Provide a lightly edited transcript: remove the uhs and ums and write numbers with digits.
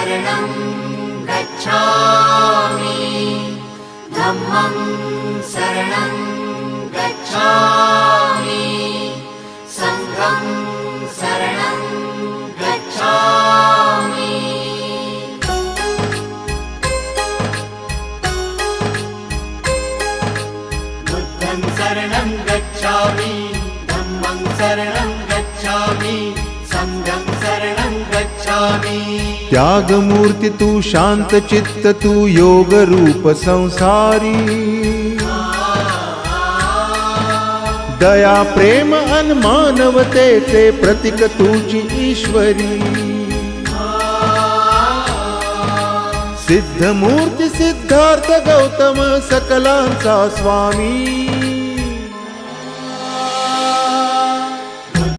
शरणं गच्छामि धम्मं शरणं गच्छामि संघं शरणं गच्छामि बुद्धं शरणं गच्छामि धम्मं शरणं गच्छामि संघं शरणं गच्छामि। त्यागमूर्ती तू शांत चित्त तू योग रूप संसारी दया प्रेम अन मानवतेचे प्रतीक तुझी ईश्वरी सिद्धमूर्ती सिद्धार्थ गौतम सकलांचा स्वामी